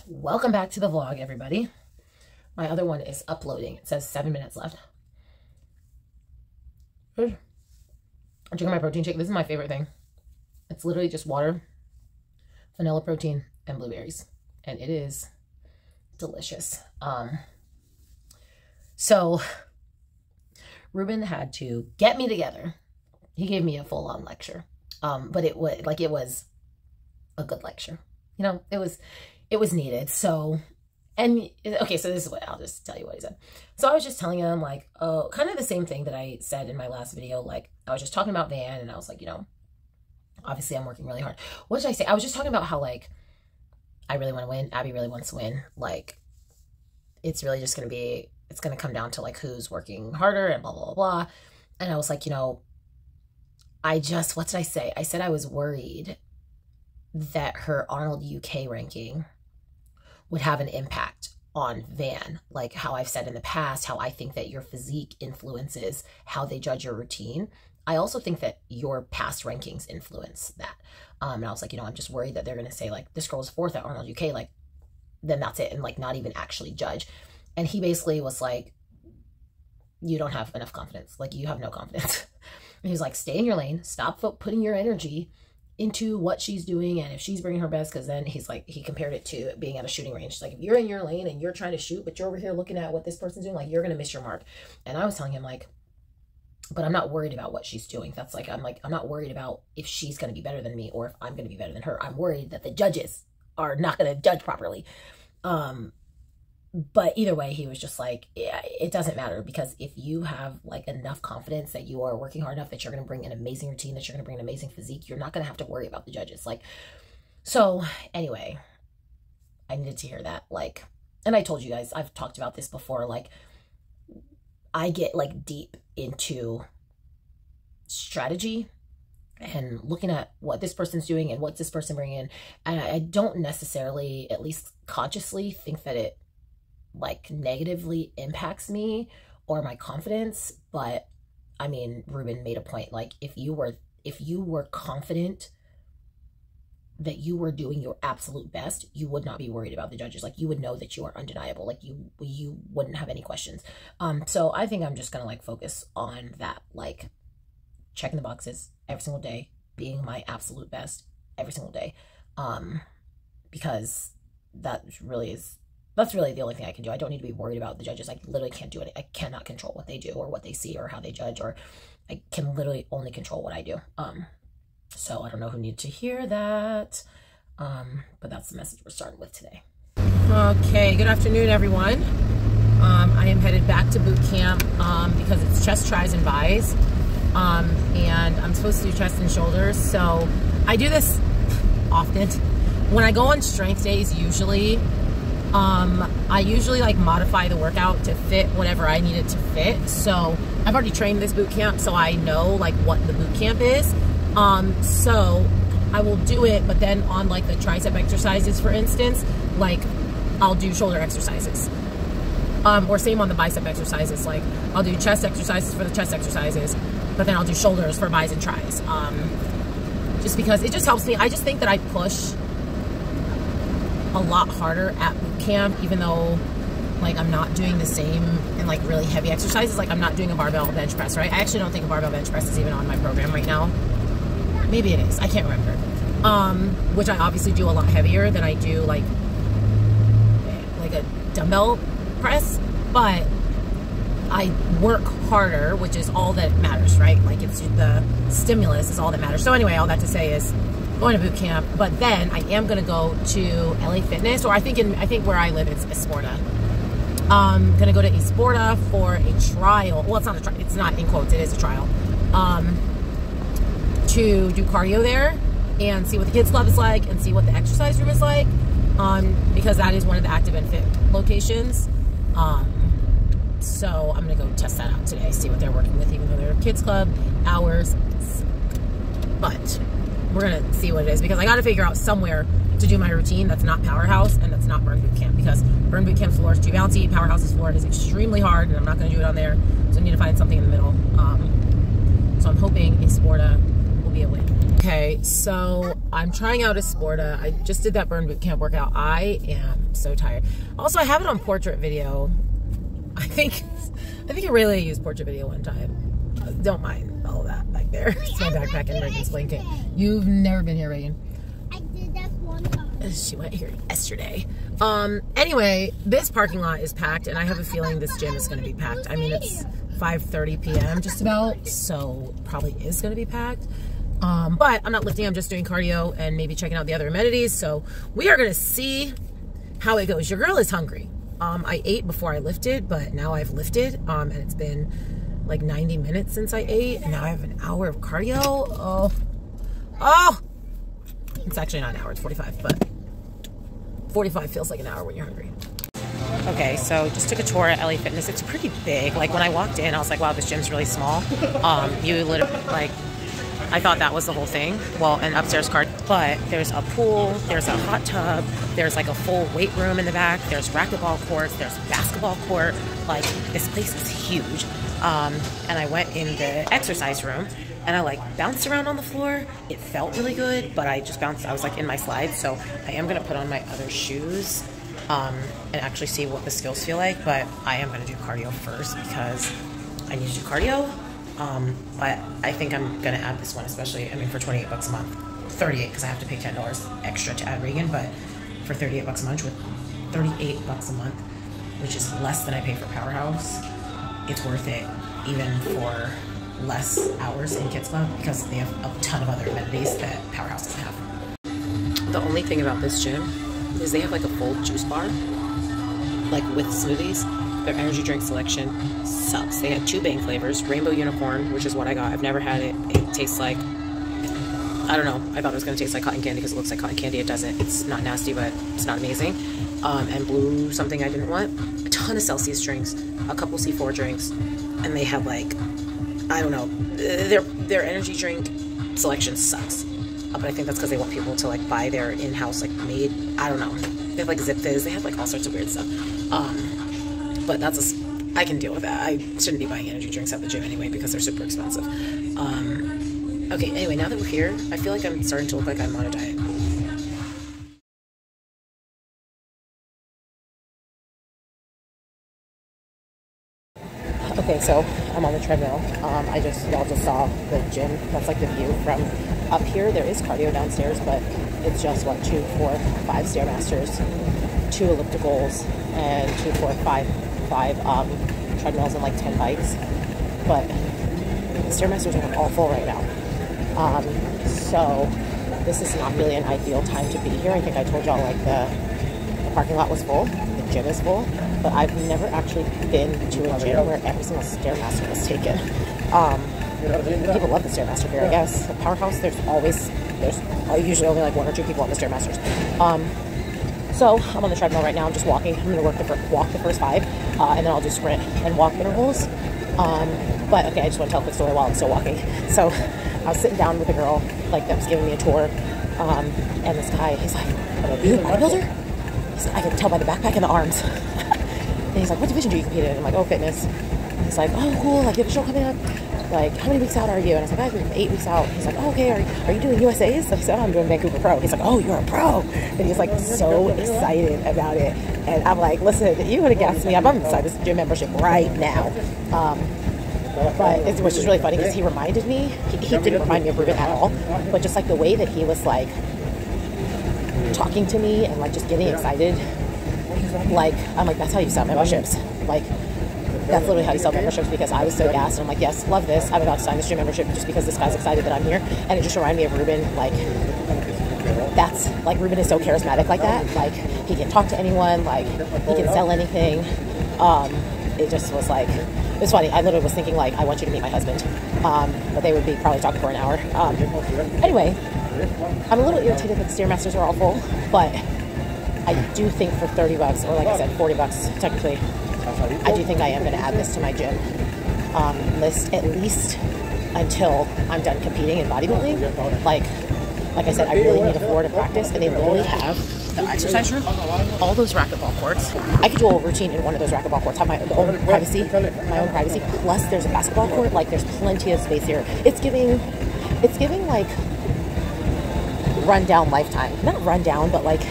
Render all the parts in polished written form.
Welcome back to the vlog, everybody. My other one is uploading. It says 7 minutes left. I'm drinking my protein shake. This is my favorite thing. It's literally just water, vanilla protein, and blueberries. And it is delicious. So Reuben had to get me together. He gave me a full-on lecture. But it was a good lecture. You know, it was needed. So, and okay, so this is what, I'll just tell you what he said. So I was just telling him, like, oh, kind of the same thing that I said in my last video. Like, I was just talking about Van, and I was like, you know, obviously I'm working really hard. What did I say? I was just talking about how, like, I really want to win. Abby really wants to win. Like, it's really just going to be, it's going to come down to, like, who's working harder and blah, blah, blah, blah. And I was like, you know, what did I say? I said I was worried that her Arnold UK ranking would have an impact on Van. Like how I've said in the past, how I think that your physique influences how they judge your routine. I also think that your past rankings influence that. And I was like, you know, I'm just worried that they're going to say, like, this girl's 4th at Arnold UK, like, then that's it, and, like, not even actually judge. And he basically was like, you don't have enough confidence. Like, you have no confidence. And he was like, stay in your lane, stop putting your energy into what she's doing, and if she's bringing her best, because then he's like, he compared it to being at a shooting range. Like, if you're in your lane and you're trying to shoot, but you're over here looking at what this person's doing, like, you're going to miss your mark. And I was telling him, like, but I'm not worried about what she's doing. That's like, I'm not worried about if she's going to be better than me or if I'm going to be better than her. I'm worried that the judges are not going to judge properly. But either way, he was just like, yeah, it doesn't matter, because if you have, like, enough confidence that you are working hard enough, that you're going to bring an amazing routine, that you're going to bring an amazing physique, you're not going to have to worry about the judges. Like, so anyway, I needed to hear that. Like, and I told you guys, I've talked about this before, like, I get, like, deep into strategy and looking at what this person's doing and what's this person bringing in. And I don't necessarily, at least consciously, think that it, like, negatively impacts me or my confidence. But I mean, Reuben made a point, like, if you were confident that you were doing your absolute best, you would not be worried about the judges. Like, you would know that you are undeniable. Like, you wouldn't have any questions. So I think I'm just gonna, like, focus on that, like, checking the boxes every single day, being my absolute best every single day, because that's really the only thing I can do. I don't need to be worried about the judges. I literally can't do it. I cannot control what they do or what they see or how they judge, or I can literally only control what I do. So I don't know who needed to hear that, but that's the message we're starting with today. Okay, good afternoon, everyone. I am headed back to boot camp because it's chest, tries, and bis, and I'm supposed to do chest and shoulders. So I do this often. When I go on strength days, usually, I usually, like, modify the workout to fit whatever I need it to fit. So I've already trained this boot camp, so I know, like, what the boot camp is. So I will do it, but then on, like, the tricep exercises, for instance, like, I'll do shoulder exercises. Or same on the bicep exercises. Like, I'll do chest exercises for the chest exercises, but then I'll do shoulders for bis and tris. Just because it just helps me. I just think that I push a lot harder at boot camp, even though, like, I'm not doing the same and, like, really heavy exercises. Like, I'm not doing a barbell bench press, right? I actually don't think a barbell bench press is even on my program right now. Maybe it is. I can't remember. Which I obviously do a lot heavier than I do, like a dumbbell press, but I work harder, which is all that matters, right? Like, it's the stimulus is all that matters. So anyway, all that to say is, going to boot camp, but then I am going to go to LA Fitness, or I think where I live, it's Esporta. I'm going to go to Esporta for a trial. Well, it's not a trial. It's not in quotes. It is a trial. To do cardio there and see what the kids club is like and see what the exercise room is like. Because that is one of the active and fit locations. So I'm going to go test that out today, see what they're working with, even though they're kids club hours. But we're going to see what it is, because I got to figure out somewhere to do my routine that's not Powerhouse and that's not Burn Boot Camp, because Burn Boot Camp's floor is too bouncy, Powerhouse's floor is extremely hard, and I'm not going to do it on there, so I need to find something in the middle. So I'm hoping Esporta will be a win. Okay, so I'm trying out a Sporta. I just did that burn boot camp workout. I am so tired. Also, I have it on portrait video. I think Aurelia used portrait video one time. Don't mind all that back there. It's my backpack and Reagan's blanket. You've never been here, Reagan. I did that one time. She went here yesterday. Anyway, this parking lot is packed, and I have a feeling this gym is going to be packed. I mean, it's 5:30 p.m. just about, so probably is going to be packed. But I'm not lifting, I'm just doing cardio and maybe checking out the other amenities. So we are going to see how it goes. Your girl is hungry. I ate before I lifted, but now I've lifted, and it's been like 90 minutes since I ate, and now I have an hour of cardio. Oh, it's actually not an hour, it's 45, but 45 feels like an hour when you're hungry. Okay, so just took a tour at LA Fitness. It's pretty big. Like when I walked in, I was like, wow, this gym's really small. You literally, like, I thought that was the whole thing. Well, an upstairs card, but there's a pool, there's a hot tub, there's like a full weight room in the back, there's racquetball courts, there's basketball court. Like, this place is huge. And I went in the exercise room and I like bounced around on the floor. It felt really good, but I just bounced. I was like in my slides, so I am gonna put on my other shoes and actually see what the skills feel like. But I am gonna do cardio first because I need to do cardio. But I think I'm gonna add this one, especially, I mean, for 28 bucks a month, 38 because I have to pay $10 extra to add Reagan, but for 38 bucks a month, with 38 bucks a month, which is less than I pay for Powerhouse, it's worth it even for less hours in Kids Club because they have a ton of other amenities that Powerhouse doesn't have. The only thing about this gym is they have like a full juice bar, like with smoothies. Their energy drink selection sucks. They had 2 Bang flavors, Rainbow Unicorn, which is what I got. I've never had it. It tastes like, I don't know. I thought it was going to taste like cotton candy because it looks like cotton candy. It doesn't. It's not nasty, but it's not amazing. And blue something I didn't want. A ton of Celsius drinks, a couple C4 drinks, and they have like, I don't know, their energy drink selection sucks. But I think that's because they want people to like buy their in-house like made, I don't know. They have like Zip Fizz. They have like all sorts of weird stuff. But that's I can deal with that. I shouldn't be buying energy drinks at the gym anyway because they're super expensive. Okay, anyway, now that we're here, I feel like I'm starting to look like I'm on a diet. Okay, so I'm on the treadmill. Y'all just saw the gym. That's like the view from up here. There is cardio downstairs, but it's just what, 2, 4, 5 Stairmasters, 2 ellipticals, and 2, 4, 5 treadmills and like 10 bikes. But the Stairmasters are all full right now. So this is not really an ideal time to be here. I think I told y'all like the parking lot was full, the gym is full, but I've never actually been to a gym where every single Stairmaster was taken. People love the Stairmaster here, I guess. At Powerhouse, there's usually only like 1 or 2 people on the Stairmasters. So I'm on the treadmill right now. I'm just walking. I'm going to walk the first 5, and then I'll do sprint and walk intervals. But okay, I just want to tell a quick story while I'm still walking. So I was sitting down with a girl like that was giving me a tour, and this guy, he's like, "Are you a bodybuilder?" He's like, I can tell by the backpack and the arms. And he's like, "What division do you compete in?" I'm like, "Oh, fitness." And he's like, "Oh, cool. Like, you have a show coming up. Like, how many weeks out are you?" And I was like, "I'm 8 weeks out." He's like, "Oh, okay. Are you doing USAs?" I said, "Oh, I'm doing Vancouver Pro." He's like, "Oh, you're a pro." And he's like so excited about it. And I'm like, "Listen, you would have gassed me up. I'm inside this gym membership right now." Which is really funny because he reminded me, he didn't remind me of Reuben at all, but just like the way that he was like talking to me and like just getting excited, like I'm like, that's how you sell memberships. Like, that's literally how you sell memberships, because I was so gassed and I'm like, yes, love this, I'm about to sign this gym membership just because this guy's excited that I'm here. And it just reminded me of Reuben. Like, that's like, Reuben is so charismatic like that. Like, he can talk to anyone, like he can sell anything. It just was like, it was funny. I literally was thinking like, I want you to meet my husband, but they would be probably talking for an hour. Anyway, I'm a little irritated that the Stairmasters are all full, but I do think for 30 bucks, or like I said, 40 bucks technically, I do think I am going to add this to my gym list, at least until I'm done competing in bodybuilding. Like I said, I really need a floor to practice, and they literally have the exercise room, all those racquetball courts. I could do a whole routine in one of those racquetball courts, have my own privacy, plus there's a basketball court. Like, there's plenty of space here. It's giving like rundown lifetime. Not rundown, but like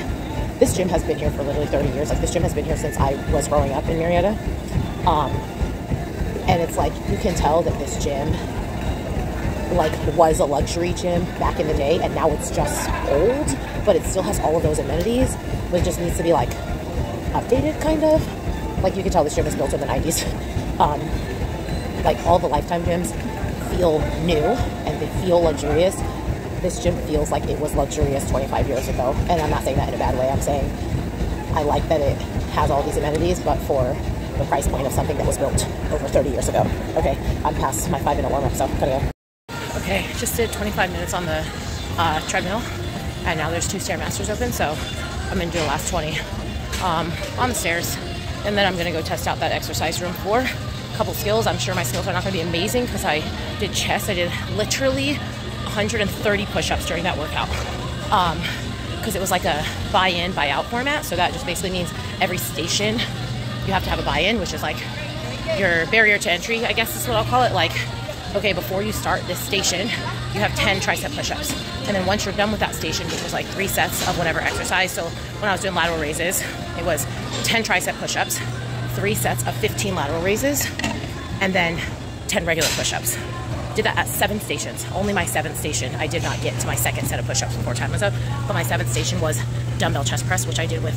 this gym has been here for literally 30 years. Like this gym has been here since I was growing up in Marietta. And it's like, you can tell that this gym like was a luxury gym back in the day, and now it's just old, but it still has all of those amenities, but it just needs to be like updated, kind of. Like you can tell this gym was built in the 90s. Like all the Lifetime gyms feel new and they feel luxurious. This gym feels like it was luxurious 25 years ago, and I'm not saying that in a bad way. I'm saying I like that it has all these amenities, but for the price point of something that was built over 30 years ago. Okay, I'm past my 5-minute warm-up, so gotta go. Okay, just did 25 minutes on the treadmill, and now there's 2 Stairmasters open, so I'm gonna do the last 20 on the stairs, and then I'm gonna go test out that exercise room floor. A couple skills. I'm sure my skills are not gonna be amazing because I did chest. I did literally 130 push-ups during that workout because it was like a buy-in, buy-out format. So that just basically means every station you have to have a buy-in, which is like your barrier to entry, I guess is what I'll call it. Like, okay, before you start this station, you have 10 tricep push-ups. And then once you're done with that station, which was like 3 sets of whatever exercise. So when I was doing lateral raises, it was 10 tricep push-ups, 3 sets of 15 lateral raises, and then 10 regular push-ups. Did that at 7 stations. Only my 7th station. I did not get to my 2nd set of push-ups before time was up, but my 7th station was dumbbell chest press, which I did with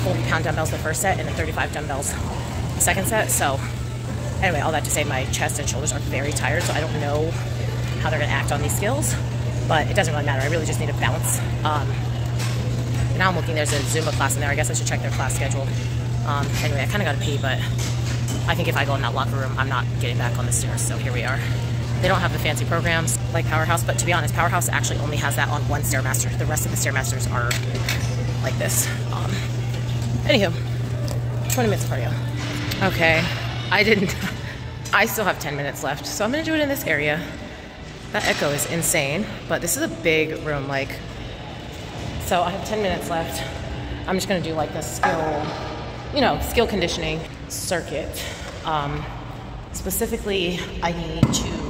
40-pound dumbbells the first set and then 35 dumbbells the second set. So anyway, all that to say, my chest and shoulders are very tired, so I don't know how they're gonna act on these skills, but it doesn't really matter. I really just need to bounce. Now I'm looking, there's a Zumba class in there. I guess I should check their class schedule. Anyway, I kind of gotta pee, but I think if I go in that locker room, I'm not getting back on the stairs, so here we are. They don't have the fancy programs like Powerhouse, but to be honest, Powerhouse actually only has that on 1 Stairmaster. The rest of the Stairmasters are like this. Anywho, 20 minutes of cardio. Okay, I still have 10 minutes left, so I'm gonna do it in this area. That echo is insane, but this is a big room, like, so I have 10 minutes left. I'm just gonna do like the skill conditioning circuit. Specifically, I need to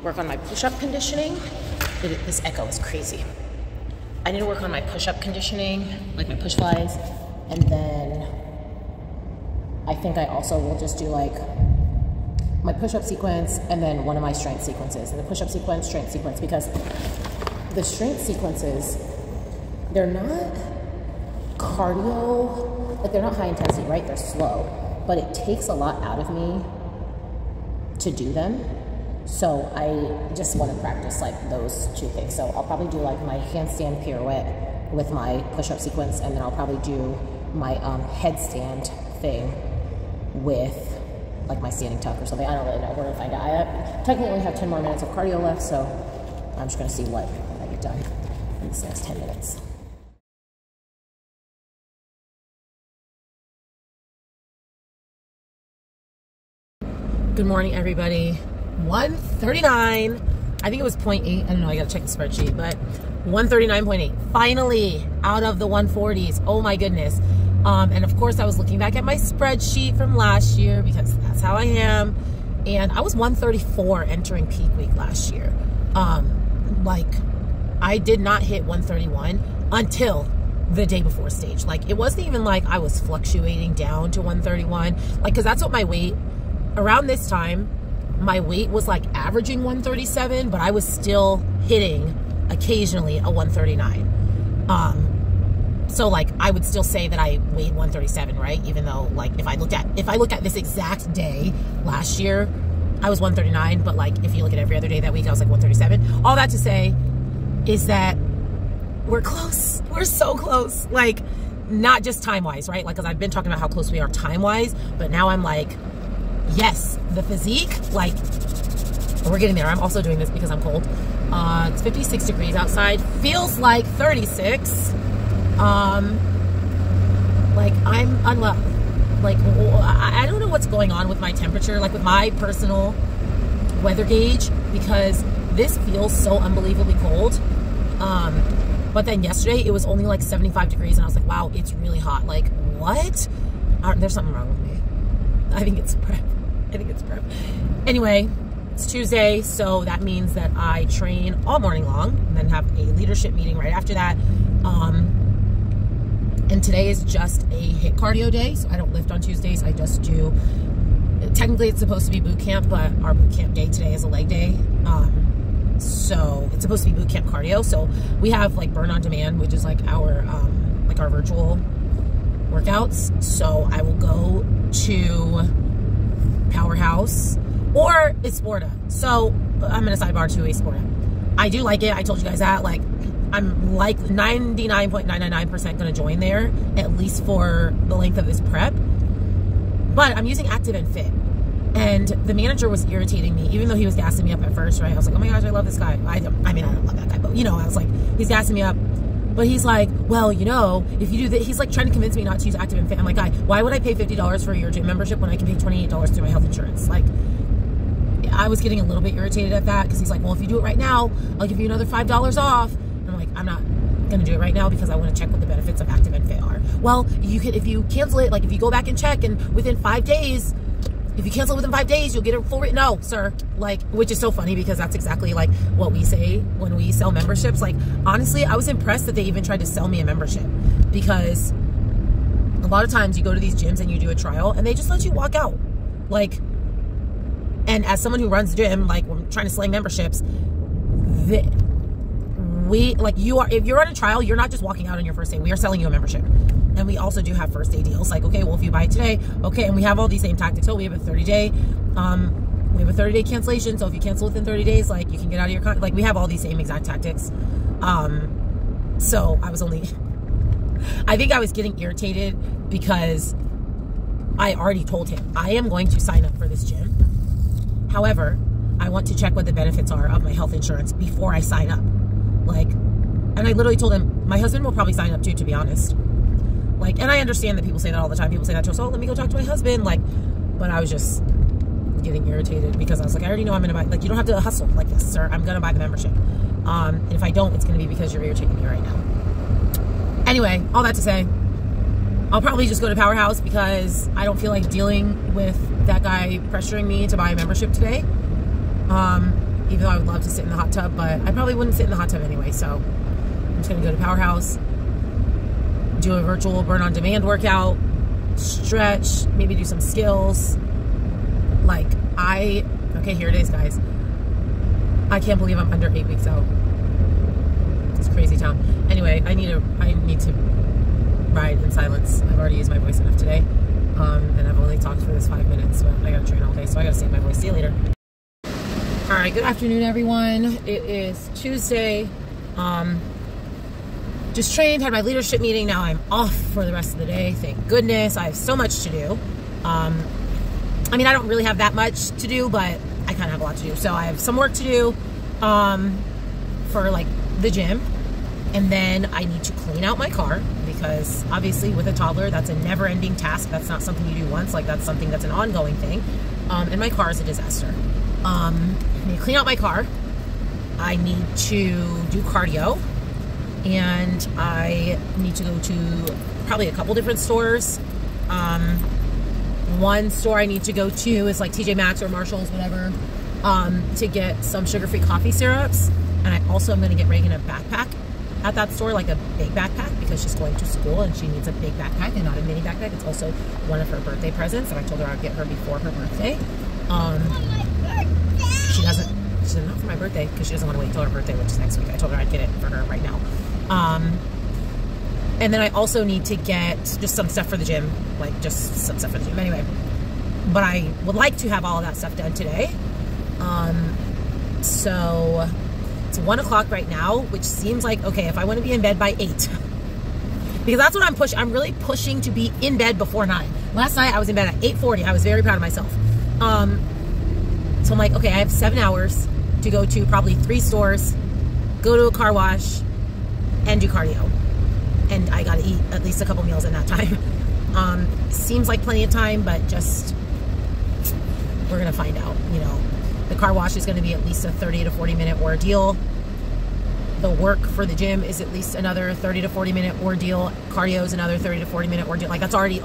work on my push-up conditioning. This echo is crazy. I need to work on my push-up conditioning, like my push flies, and then I think I also will just do like my push-up sequence and then one of my strength sequences. And the push-up sequence, strength sequence, because the strength sequences, they're not cardio, like they're not high intensity, right? They're slow, but it takes a lot out of me to do them. So I just want to practice like those 2 things. So I'll probably do like my handstand pirouette with my push-up sequence, and then I'll probably do my headstand thing with like my standing tuck or something. I don't really know. We're gonna find out. I technically only have 10 more minutes of cardio left, so I'm just gonna see what I get done in this next 10 minutes. Good morning, everybody. 139. I think it was 0.8. I don't know. I gotta check the spreadsheet, but 139.8. Finally out of the 140s. Oh my goodness. And of course, I was looking back at my spreadsheet from last year because that's how I am. And I was 134 entering peak week last year. Like, I did not hit 131 until the day before stage. Like, it wasn't even like I was fluctuating down to 131. Like, because that's what my weight, around this time, my weight was like averaging 137, but I was still hitting occasionally a 139. So like I would still say that I weighed 137, right? Even though like if I look at this exact day last year, I was 139, but like if you look at every other day that week, I was like 137. All that to say is that we're close. We're so close. Like, not just time-wise, right? Like, because I've been talking about how close we are time-wise, but now I'm like, yes, the physique, like, we're getting there. I'm also doing this because I'm cold. It's 56 degrees outside. Feels like 36. Like, I'm unwell. Like, I don't know what's going on with my temperature, like with my personal weather gauge, because this feels so unbelievably cold. But then yesterday it was only like 75 degrees and I was like, wow, it's really hot. Like, what? There's something wrong with me. I think it's prep. Anyway, It's Tuesday, so that means that I train all morning long and then have a leadership meeting right after that. And today is just a HIIT cardio day, so I don't lift on Tuesdays. I just do, technically it's supposed to be boot camp, but our boot camp day today is a leg day. So it's supposed to be boot camp cardio. So we have like Burn on Demand, which is like our virtual workouts. So I will go to Powerhouse or Esporta. So I'm going to sidebar to Esporta. I do like it. I told you guys that. Like, I'm like 99.999% going to join there, at least for the length of this prep. But I'm using Active and Fit. And the manager was irritating me, even though he was gassing me up at first, right? I was like, oh my gosh, I love this guy. I mean, I don't love that guy, but you know, I was like, he's gassing me up. But he's like, well, you know, if you do that, he's like trying to convince me not to use Active and Fit. I'm like, guy, why would I pay $50 for your gym membership when I can pay $28 through my health insurance? Like, I was getting a little bit irritated at that because he's like, well, if you do it right now, I'll give you another $5 off. And I'm like, I'm not going to do it right now because I want to check what the benefits of Active and Fit are. Well, you could, if you cancel it, like if you go back and check and within 5 days, if you cancel it within 5 days, you'll get a full rate. No, sir. Like, which is so funny because that's exactly like what we say when we sell memberships. Like, honestly, I was impressed that they even tried to sell me a membership because a lot of times you go to these gyms and you do a trial and they just let you walk out. Like, and as someone who runs the gym, like when I'm trying to slang memberships, if you're on a trial, you're not just walking out on your first day. We are selling you a membership. And we also do have first day deals. Like, okay, well, if you buy today, okay, and we have all these same tactics. So we have a 30-day, cancellation. So if you cancel within 30 days, like you can get out of your like we have all these same exact tactics. So I think I was getting irritated because I already told him I am going to sign up for this gym. However, I want to check what the benefits are of my health insurance before I sign up. Like, and I literally told him my husband will probably sign up too, to be honest. Like, and I understand that people say that all the time. People say that to us, oh, let me go talk to my husband. Like, but I was just getting irritated because I was like, I already know I'm going to buy, like, you don't have to hustle like this, sir. I'm going to buy the membership. And if I don't, it's going to be because you're irritating me right now. Anyway, all that to say, I'll probably just go to Powerhouse because I don't feel like dealing with that guy pressuring me to buy a membership today. Even though I would love to sit in the hot tub, but I probably wouldn't sit in the hot tub anyway. So I'm just going to go to Powerhouse, do a virtual Burn on Demand workout, stretch, maybe do some skills. Like, okay, here it is, guys. I can't believe I'm under 8 weeks out. It's crazy town. Anyway, I need to ride in silence. I've already used my voice enough today. And I've only talked for this 5 minutes, but I gotta train all day, so I gotta save my voice. See you later. All right, good afternoon, everyone. It is Tuesday. Just trained, had my leadership meeting. Now I'm off for the rest of the day. Thank goodness. I have so much to do. I mean, I don't really have that much to do, but I kind of have a lot to do. So I have some work to do for like the gym. And then I need to clean out my car because obviously with a toddler, that's a never ending task. That's not something you do once. Like, that's something that's an ongoing thing. And my car is a disaster. I need to clean out my car. I need to do cardio. And I need to go to probably a couple different stores. One store I need to go to is like TJ Maxx or Marshall's, whatever, to get some sugar-free coffee syrups. And I also am going to get Reagan a backpack at that store, like a big backpack, because she's going to school and she needs a big backpack and not a mini backpack. It's also one of her birthday presents, and I told her I'd get her before her birthday. She said not for my birthday because she doesn't want to wait till her birthday, which is next week. I told her I'd get it for her right now. And then I also need to get just some stuff for the gym, like just some stuff for the gym anyway. But I would like to have all of that stuff done today. So it's 1 o'clock right now, which seems like, okay, if I want to be in bed by 8, because that's what I'm pushing. I'm really pushing to be in bed before 9. Last night I was in bed at 8:40. I was very proud of myself. So I'm like, okay, I have 7 hours to go to probably 3 stores, go to a car wash, and do cardio. And I gotta eat at least a couple meals in that time. Seems like plenty of time, but just, we're gonna find out. You know, the car wash is gonna be at least a 30 to 40 minute ordeal. The work for the gym is at least another 30 to 40 minute ordeal. Cardio is another 30 to 40 minute ordeal. Like, that's already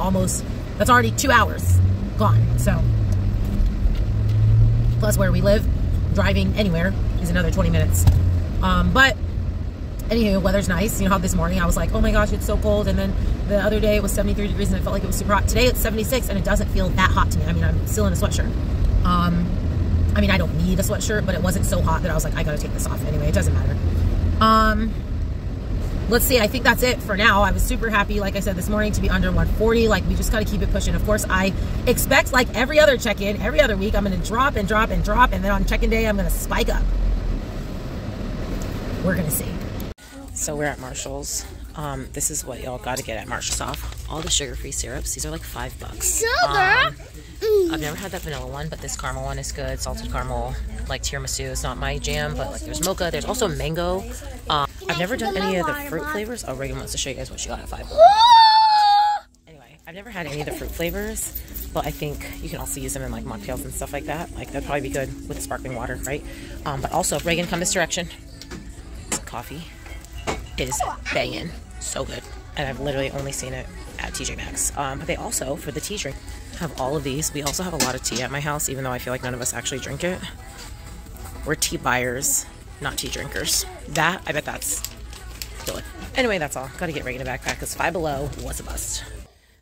2 hours gone. So, plus where we live, driving anywhere is another 20 minutes. But anywho, weather's nice. You know how this morning I was like, oh my gosh, it's so cold. And then the other day it was 73 degrees and it felt like it was super hot. Today it's 76 and it doesn't feel that hot to me. I mean, I'm still in a sweatshirt. I mean, I don't need a sweatshirt, but it wasn't so hot that I was like, I gotta take this off anyway. It doesn't matter. Let's see. I think that's it for now. I was super happy, like I said this morning, to be under 140. Like, we just got to keep it pushing. Of course, I expect, like every other check-in, every other week, I'm going to drop and drop and drop. And then on check-in day, I'm going to spike up. We're going to see. So we're at Marshall's. This is what y'all got to get at Marshall's off. All the sugar-free syrups. These are like $5. Sugar? I've never had that vanilla one, but this caramel one is good. Salted caramel, like tiramisu is not my jam, but like there's mocha. There's also mango. I've never done any of the fruit flavors. Oh, Reagan wants to show you guys what she got at 5. Anyway, I've never had any of the fruit flavors, but I think you can also use them in like mocktails and stuff like that. Like that'd probably be good with sparkling water, right? But also, Reagan, come this direction. Some coffee. It is banging. So good. And I've literally only seen it at TJ Maxx. But they also, for the tea drink, have all of these. We also have a lot of tea at my house, even though I feel like none of us actually drink it. We're tea buyers, not tea drinkers. That, I bet that's good. Anyway, that's all. Got to get Reagan a backpack because Five Below was a bust.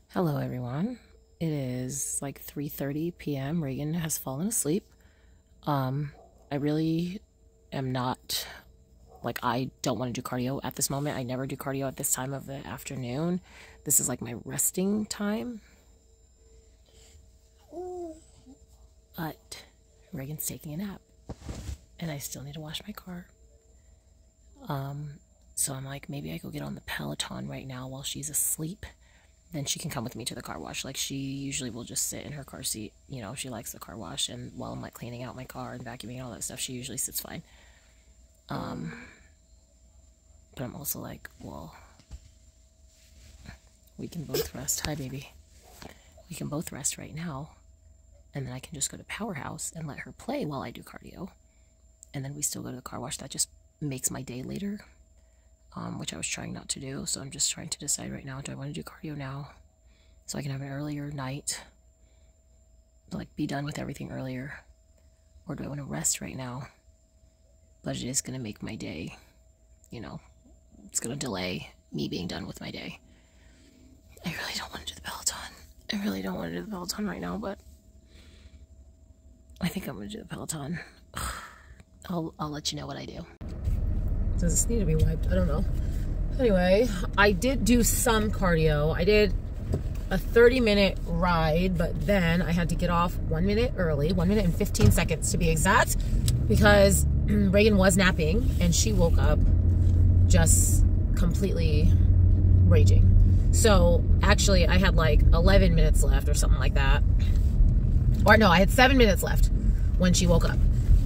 Hello, everyone. It is like 3:30 p.m. Reagan has fallen asleep. I really am not... Like, I don't want to do cardio at this moment. I never do cardio at this time of the afternoon. This is like my resting time. But Reagan's taking a nap. And I still need to wash my car. So I'm like, maybe I go get on the Peloton right now while she's asleep. Then she can come with me to the car wash. Like, she usually will just sit in her car seat. You know, she likes the car wash. And while I'm like cleaning out my car and vacuuming and all that stuff, she usually sits fine. But I'm also like, well, we can both rest. Hi, baby. We can both rest right now. And then I can just go to Powerhouse and let her play while I do cardio. And then we still go to the car wash. That just makes my day later, which I was trying not to do. So I'm just trying to decide right now, do I want to do cardio now so I can have an earlier night, like be done with everything earlier? Or do I want to rest right now? But it is going to make my day, you know, it's going to delay me being done with my day. I really don't want to do the Peloton. I really don't want to do the Peloton right now, but I think I'm going to do the Peloton. I'll let you know what I do. Does this need to be wiped? I don't know. Anyway, I did do some cardio. I did a 30-minute ride, but then I had to get off 1 minute early, 1 minute and 15 seconds to be exact, because Reagan was napping and she woke up just completely raging. So actually I had like 11 minutes left or something like that. Or no, I had 7 minutes left when she woke up.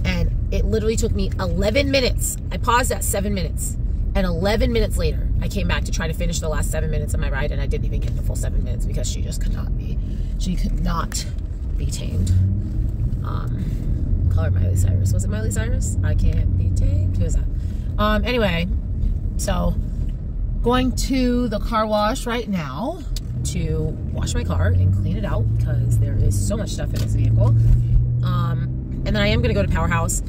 And it literally took me 11 minutes. I paused at 7 minutes. And 11 minutes later, I came back to try to finish the last 7 minutes of my ride. And I didn't even get the full 7 minutes because she just could not be. She could not be tamed. Call her Miley Cyrus. Was it Miley Cyrus? I can't be tamed. Who is that? Anyway, so going to the car wash right now to wash my car and clean it out because there is so much stuff in this vehicle. And then I am going to go to Powerhouse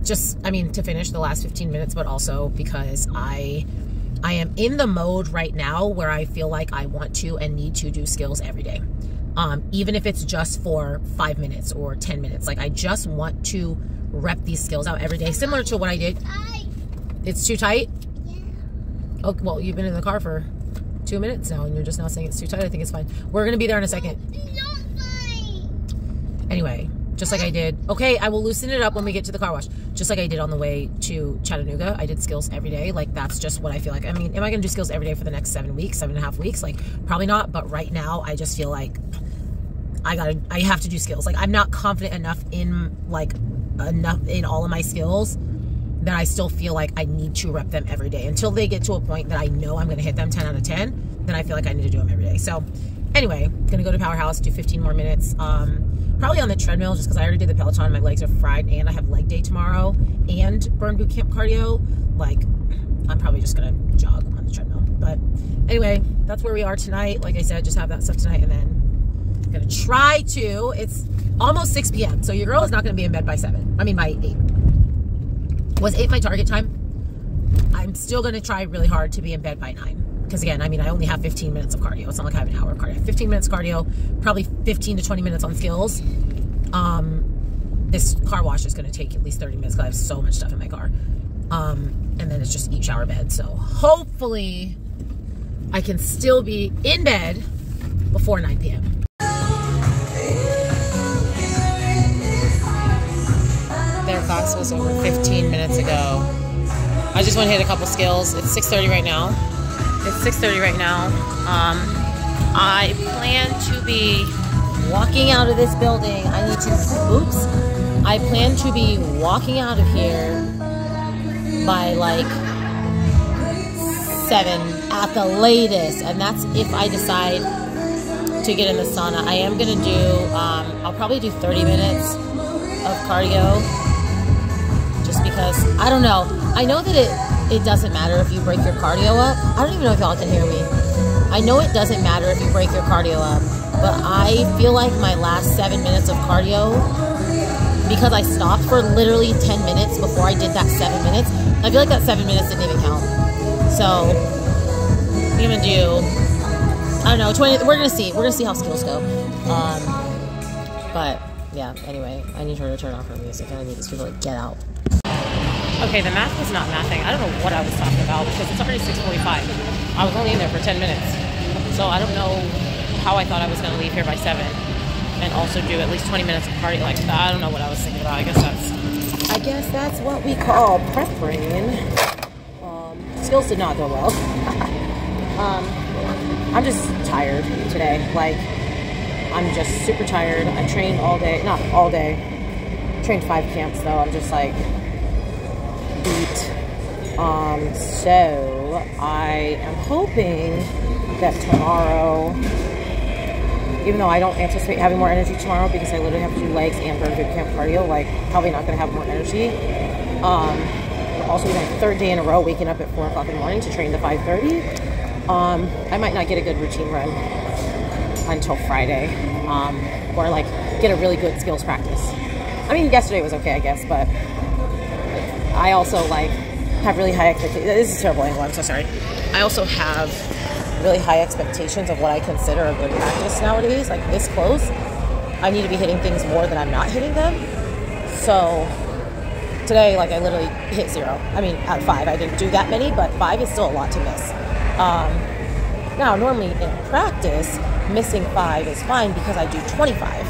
just, I mean, to finish the last 15 minutes, but also because I am in the mode right now where I feel like I want to and need to do skills every day. Even if it's just for 5 minutes or 10 minutes. Like, I just want to rep these skills out every day, similar to what I did. It's too tight? Yeah. Oh, well, you've been in the car for 2 minutes now, and you're just now saying it's too tight. I think it's fine. We're going to be there in a second. Anyway, just like I did. Okay, I will loosen it up when we get to the car wash. Just like I did on the way to Chattanooga. I did skills every day. Like, that's just what I feel like. I mean, am I going to do skills every day for the next 7 weeks, 7.5 weeks? Like, probably not. But right now, I just feel like I have to do skills. Like, I'm not confident enough in, like, enough in all of my skills that I still feel like I need to rep them every day. Until they get to a point that I know I'm going to hit them 10 out of 10, then I feel like I need to do them every day. So, anyway, going to go to Powerhouse, do 15 more minutes. Probably on the treadmill just because I already did the Peloton. My legs are fried and I have leg day tomorrow and burn boot camp cardio. Like, I'm probably just going to jog on the treadmill. But anyway, that's where we are tonight. Like I said, just have that stuff tonight and then I'm gonna try to. It's almost 6 p.m. So your girl is not gonna be in bed by 7. I mean by 8. Was 8 my target time? I'm still gonna try really hard to be in bed by 9. Because again, I mean, I only have 15 minutes of cardio. It's not like I have an hour of cardio. 15 minutes cardio, probably 15 to 20 minutes on skills. This car wash is gonna take at least 30 minutes because I have so much stuff in my car. And then it's just eat, shower, bed. So hopefully I can still be in bed before 9 p.m. Their class was over 15 minutes ago. I just went to hit a couple skills. It's 6:30 right now. I plan to be walking out of this building. I plan to be walking out of here by like 7 at the latest, and that's if I decide to get in the sauna. I am gonna do, I'll probably do 30 minutes of cardio, just because, I don't know. I know that it doesn't matter if you break your cardio up. I don't even know if y'all can hear me. I know it doesn't matter if you break your cardio up, but I feel like my last 7 minutes of cardio, because I stopped for literally 10 minutes before I did that 7 minutes, I feel like that 7 minutes didn't even count. So I'm gonna do, I don't know, 20, we're gonna see how skills go. But yeah, anyway, I need her to turn off her music and I need these people to get out. Okay, the math was not mathing. I don't know what I was talking about because it's already 6:45. I was only in there for 10 minutes. So I don't know how I thought I was going to leave here by 7 and also do at least 20 minutes of cardio. Like, I don't know what I was thinking about. I guess that's what we call prep brain. Skills did not go well. I'm just tired today. Like, I'm just super tired. I trained all day. Not all day. Trained 5 camps though. I'm just like beat. So I am hoping that tomorrow, even though I don't anticipate having more energy tomorrow because I literally have to do legs and burn boot camp cardio, like probably not going to have more energy. We're also doing my 3rd day in a row waking up at 4 o'clock in the morning to train to 5:30. I might not get a good routine run until Friday, or like get a really good skills practice. I mean, yesterday was okay, I guess, but I also like have really high expectations. This is a terrible angle, I'm so sorry. I also have really high expectations of what I consider a good practice nowadays. Like this close, I need to be hitting things more than I'm not hitting them. So today, like I literally hit 0. I mean, out of 5, I didn't do that many, but 5 is still a lot to miss. Now, normally in practice, missing 5 is fine because I do 25.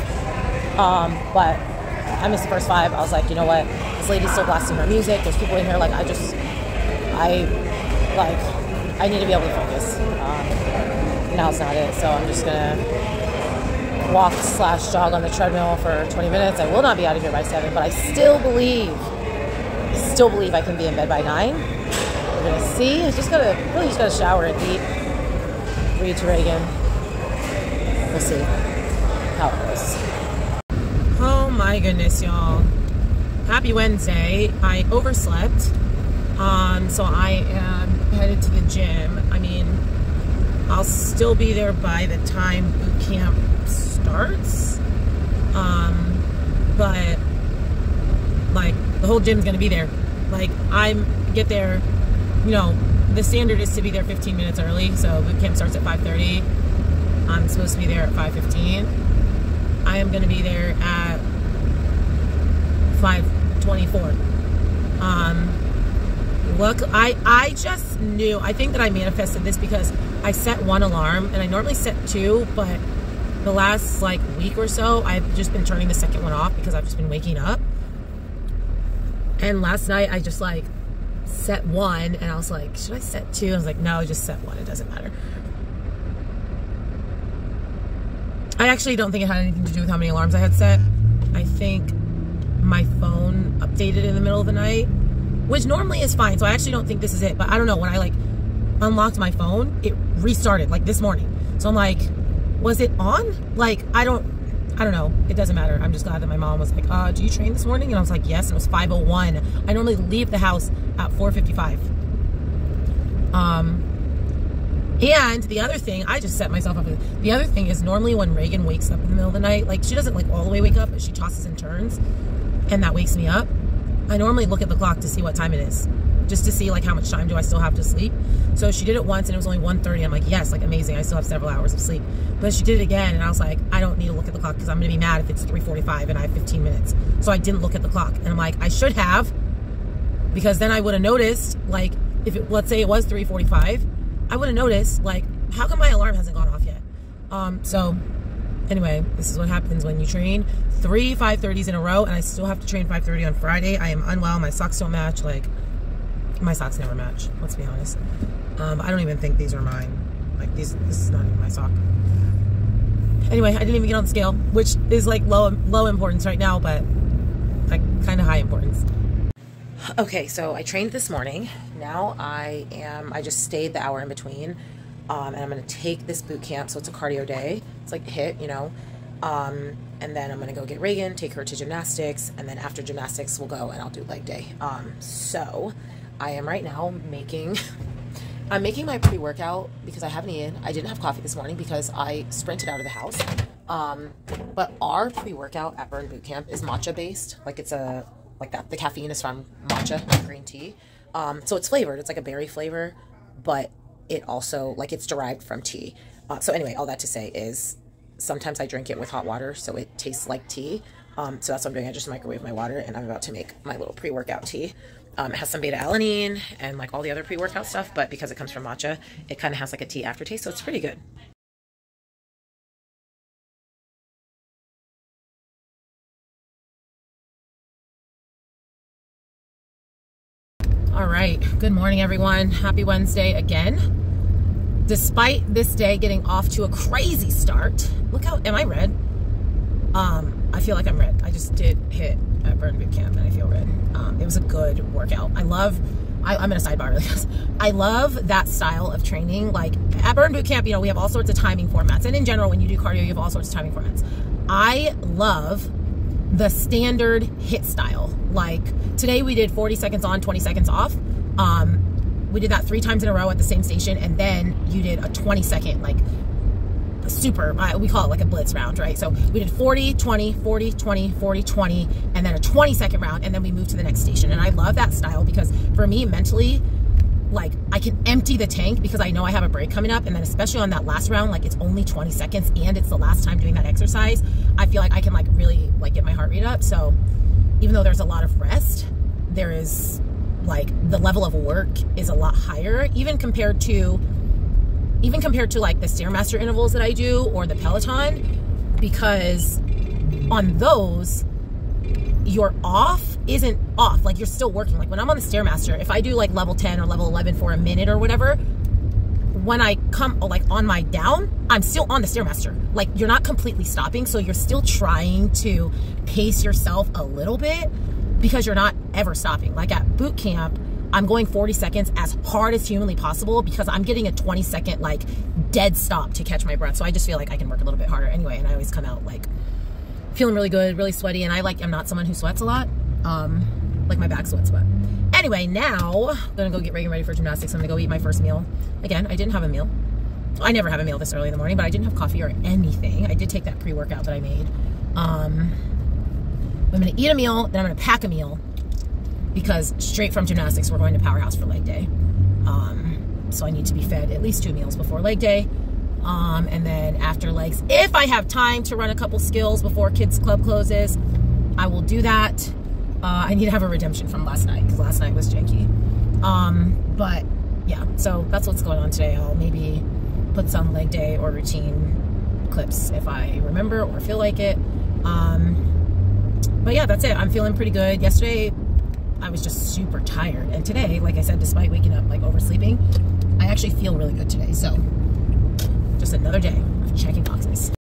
But I missed the first 5. I was like, you know what? This lady's still blasting her music. There's people in here. Like, I need to be able to focus. Now's not it. So I'm just gonna walk/jog on the treadmill for 20 minutes. I will not be out of here by 7, but I still believe I can be in bed by 9. We're gonna see. I just gotta shower and eat. Read to Reagan. We'll see how it goes. Oh my goodness, y'all. Happy Wednesday. I overslept. So I am headed to the gym. I mean, I'll still be there by the time boot camp starts. But like the whole gym's gonna be there. Like get there, you know, the standard is to be there 15 minutes early. So boot camp starts at 5:30. I'm supposed to be there at 5:15. I am gonna be there at 5:24. Look, I just knew. I think that I manifested this because I set 1 alarm and I normally set 2, but the last like week or so I've just been turning the second one off because I've just been waking up. And last night I just like set 1 and I was like, should I set 2? I was like, no, just set 1. It doesn't matter. I actually don't think it had anything to do with how many alarms I had set. I think my phone updated in the middle of the night, which normally is fine. So I actually don't think this is it, but I don't know. When I like unlocked my phone, it restarted like this morning. So I'm like, was it on? Like, I don't know. It doesn't matter. I'm just glad that my mom was like, do you train this morning? And I was like, yes. And it was 5:01. I normally leave the house at 4:55. And the other thing, I just set myself up with, the other thing is normally when Reagan wakes up in the middle of the night, like she doesn't like all the way wake up, but she tosses and turns, and that wakes me up. I normally look at the clock to see what time it is, just to see like how much time do I still have to sleep. So she did it once and it was only 1:30. I'm like, yes, like amazing, I still have several hours of sleep. But she did it again and I was like, I don't need to look at the clock because I'm gonna be mad if it's 3:45 and I have 15 minutes. So I didn't look at the clock, and I'm like, I should have, because then I would have noticed, like, if it, let's say it was 3:45, I would have noticed, like, how come my alarm hasn't gone off yet? So anyway, this is what happens when you train 3 5:30s in a row, and I still have to train 5:30 on Friday. I am unwell. My socks don't match. Like, my socks never match. Let's be honest. I don't even think these are mine. Like, this is not even my sock. Anyway, I didn't even get on the scale, which is like low importance right now, but like kind of high importance. Okay, so I trained this morning. Now I just stayed the hour in between, and I'm going to take this boot camp. So it's a cardio day. It's like HIIT, you know, and then I'm going to go get Reagan, take her to gymnastics, and then after gymnastics we'll go and I'll do leg day. So I am right now I'm making my pre-workout because I haven't eaten. I didn't have coffee this morning because I sprinted out of the house. But our pre-workout at Burn Boot Camp is matcha based. Like it's like that. The caffeine is from matcha, green tea. So it's flavored. It's like a berry flavor, but it also, like, it's derived from tea. So anyway, all that to say is sometimes I drink it with hot water, so it tastes like tea. So that's what I'm doing. I just microwave my water, and I'm about to make my little pre-workout tea. It has some beta-alanine and like all the other pre-workout stuff, but because it comes from matcha, it kind of has like a tea aftertaste, so it's pretty good. All right, good morning everyone. Happy Wednesday again. Despite this day getting off to a crazy start, look how, am I red? I feel like I'm red. I just did HIIT at Burn Boot Camp and I feel red. It was a good workout. I'm in a sidebar really fast. I love that style of training. Like at Burn Boot Camp, you know, we have all sorts of timing formats, and in general when you do cardio you have all sorts of timing formats. I love the standard HIIT style. Like today we did 40 seconds on, 20 seconds off. We did that 3 times in a row at the same station, and then you did a 20-second like super, we call it like a blitz round, right? So we did 40, 20, 40, 20, 40, 20, and then a 20-second round, and then we moved to the next station. And I love that style because for me mentally, like I can empty the tank because I know I have a break coming up, and then especially on that last round, like it's only 20 seconds and it's the last time doing that exercise, I feel like I can like really like get my heart rate up. So even though there's a lot of rest, there is like the level of work is a lot higher, even compared to like the Stairmaster intervals that I do or the Peloton, because on those your off isn't off, like you're still working. Like when I'm on the Stairmaster, if I do like level 10 or level 11 for a minute or whatever, when I come like on my down, I'm still on the Stairmaster. Like you're not completely stopping, so you're still trying to pace yourself a little bit because you're not ever stopping. Like at boot camp, I'm going 40 seconds as hard as humanly possible because I'm getting a 20-second like dead stop to catch my breath. So I just feel like I can work a little bit harder anyway, and I always come out like feeling really good, really sweaty, and I'm not someone who sweats a lot. Like my back sweats, but anyway, now I'm gonna go get Reagan ready for gymnastics. I'm gonna go eat my first meal. Again, I didn't have a meal. I never have a meal this early in the morning, but I didn't have coffee or anything. I did take that pre-workout that I made. I'm gonna eat a meal, then I'm gonna pack a meal, because straight from gymnastics we're going to Powerhouse for leg day. So I need to be fed at least 2 meals before leg day, and then after legs, if I have time to run a couple skills before kids club closes, I will do that. I need to have a redemption from last night because last night was janky. But yeah, so that's what's going on today. I'll maybe put some leg day or routine clips if I remember or feel like it. But yeah, that's it. I'm feeling pretty good. Yesterday I was just super tired, and today, like I said, despite waking up like oversleeping, I actually feel really good today. So just another day of checking boxes.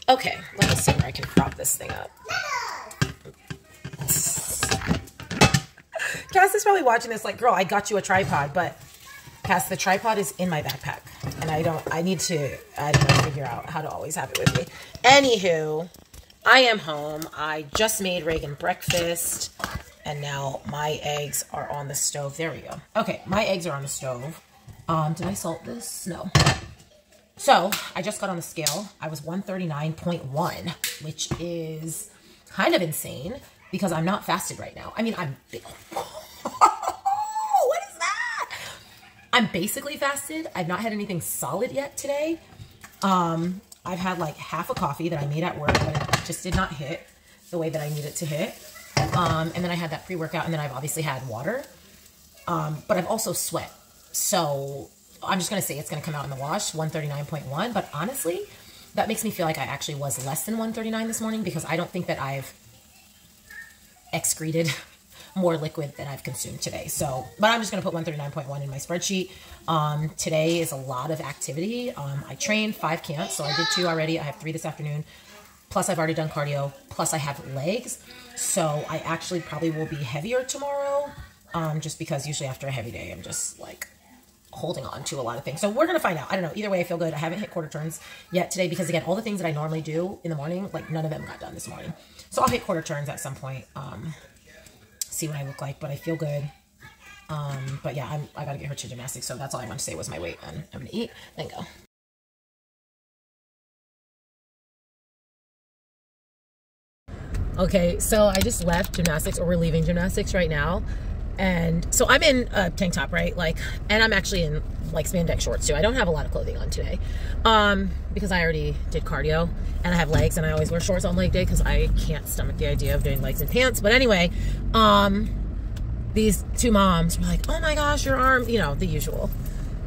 Okay, let me see where I can prop this thing up. Cass is probably watching this like, girl, I got you a tripod, but Cass, the tripod is in my backpack, and I need to figure out how to always have it with me. Anywho, I am home. I just made Reagan breakfast, and now my eggs are on the stove. There we go. Okay, my eggs are on the stove. Did I salt this? No. So I just got on the scale. I was 139.1, which is kind of insane because I'm not fasted right now. I mean, what is that? I'm basically fasted. I've not had anything solid yet today. I've had like half a coffee that I made at work, but it just did not hit the way that I need it to hit. And then I had that pre-workout, and then I've obviously had water. But I've also sweat. So I'm just going to say it's going to come out in the wash, 139.1. But honestly, that makes me feel like I actually was less than 139 this morning because I don't think that I've excreted more liquid than I've consumed today. So, but I'm just going to put 139.1 in my spreadsheet. Today is a lot of activity. I trained 5 camps, so I did 2 already. I have 3 this afternoon. Plus I've already done cardio. Plus I have legs. So I actually probably will be heavier tomorrow. Just because usually after a heavy day, I'm just like holding on to a lot of things. So we're going to find out. I don't know. Either way, I feel good. I haven't hit quarter turns yet today because again, all the things that I normally do in the morning, like none of them got done this morning. So I'll hit quarter turns at some point. See what I look like, but I feel good. But yeah, I got to get her to gymnastics. So that's all I want to say was my weight, and I'm going to eat, then go. Okay, so I just left gymnastics, or we're leaving gymnastics right now. And so I'm in a tank top, right? Like, and I'm actually in like spandex shorts too. I don't have a lot of clothing on today, because I already did cardio and I have legs, and I always wear shorts on leg day because I can't stomach the idea of doing legs and pants. But anyway, these 2 moms were like, oh my gosh, your arm, you know, the usual,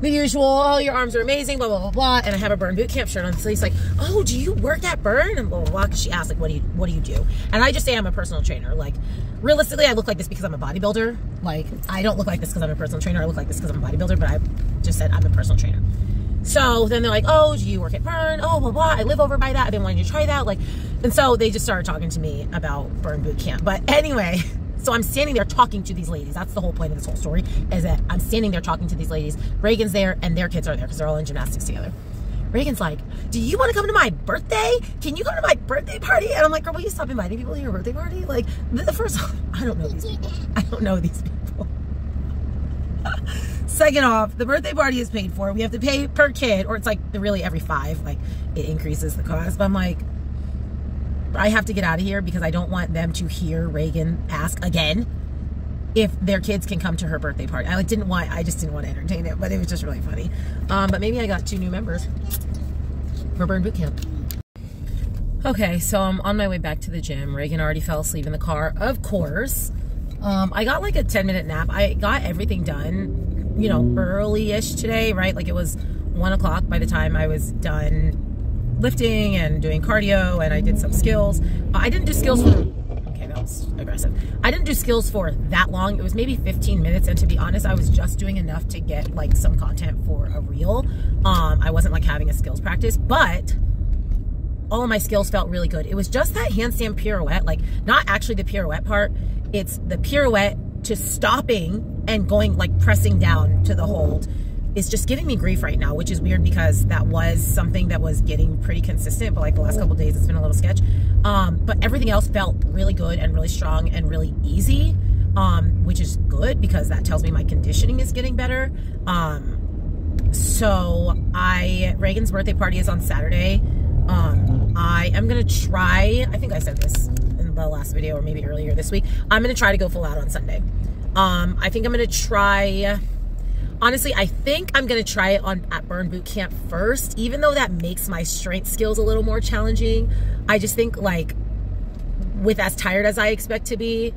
oh, your arms are amazing, blah, blah, blah, blah. And I have a Burn Bootcamp shirt on. So he's like, oh, do you work at Burn? And blah, blah, blah. Because she asked, like, what do you do? And I just say I'm a personal trainer. Like, realistically, I look like this because I'm a bodybuilder. Like, I don't look like this because I'm a personal trainer. I look like this because I'm a bodybuilder, but I just said I'm a personal trainer. So then they're like, oh, do you work at Burn? Oh, blah, blah. I live over by that. I've been wanting to try that. Like, and so they just started talking to me about Burn Bootcamp. But anyway, so I'm standing there talking to these ladies. That's the whole point of this whole story, is that I'm standing there talking to these ladies. Reagan's there, and their kids are there because they're all in gymnastics together. Reagan's like, do you want to come to my birthday? Can you come to my birthday party? And I'm like, girl, will you stop inviting people to your birthday party? Like, the first, I don't know these people. I don't know these people. Second off, the birthday party is paid for. We have to pay per kid, or it's like really every 5, like it increases the cost. But I'm like, I have to get out of here because I don't want them to hear Reagan ask again if their kids can come to her birthday party. I just didn't want to entertain it, but it was just really funny. But maybe I got 2 new members for Burn Bootcamp. Okay, so I'm on my way back to the gym. Reagan already fell asleep in the car, of course. I got like a 10-minute nap. I got everything done, you know, early-ish today, right? Like it was 1 o'clock by the time I was done lifting and doing cardio, and I did some skills. I didn't do skills for, okay, that was aggressive. I didn't do skills for that long. It was maybe 15 minutes, and to be honest, I was just doing enough to get like some content for a reel. I wasn't like having a skills practice, but all of my skills felt really good. It was just that handstand pirouette, like not actually the pirouette part. It's the pirouette to stopping and going, like pressing down to the hold. It's just giving me grief right now, which is weird because that was something that was getting pretty consistent, but like the last couple of days it's been a little sketch. But everything else felt really good and really strong and really easy, which is good because that tells me my conditioning is getting better. So Reagan's birthday party is on Saturday. I am gonna try, I think I said this in the last video or maybe earlier this week, I'm gonna try to go full out on Sunday. I think I'm gonna try, honestly, I think I'm going to try it at Burn Bootcamp first, even though that makes my strength skills a little more challenging. I just think, like, with as tired as I expect to be,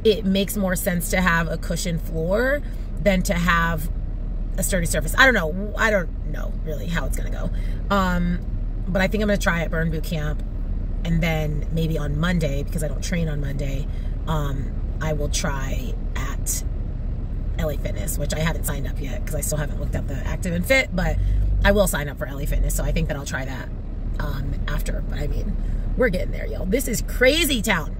it makes more sense to have a cushioned floor than to have a sturdy surface. I don't know really how it's going to go. But I think I'm going to try at Burn Bootcamp, and then maybe on Monday, because I don't train on Monday, I will try at LA Fitness, which I haven't signed up yet because I still haven't looked up the Active and Fit, but I will sign up for LA Fitness, so I think that I'll try that after. But I mean, we're getting there, y'all. This is crazy town.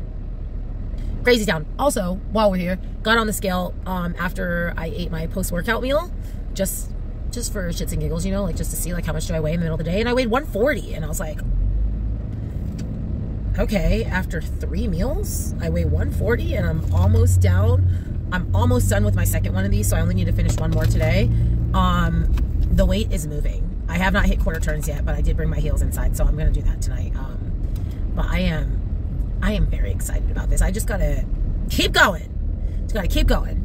Crazy town. Also, while we're here, got on the scale after I ate my post-workout meal, just for shits and giggles, you know, like just to see like how much do I weigh in the middle of the day, and I weighed 140, and I was like, okay, after 3 meals, I weigh 140, and I'm almost down. I'm almost done with my second one of these, so I only need to finish 1 more today. The weight is moving. I have not hit quarter turns yet, but I did bring my heels inside, so I'm going to do that tonight. But I am very excited about this. I just got to keep going. Just got to keep going.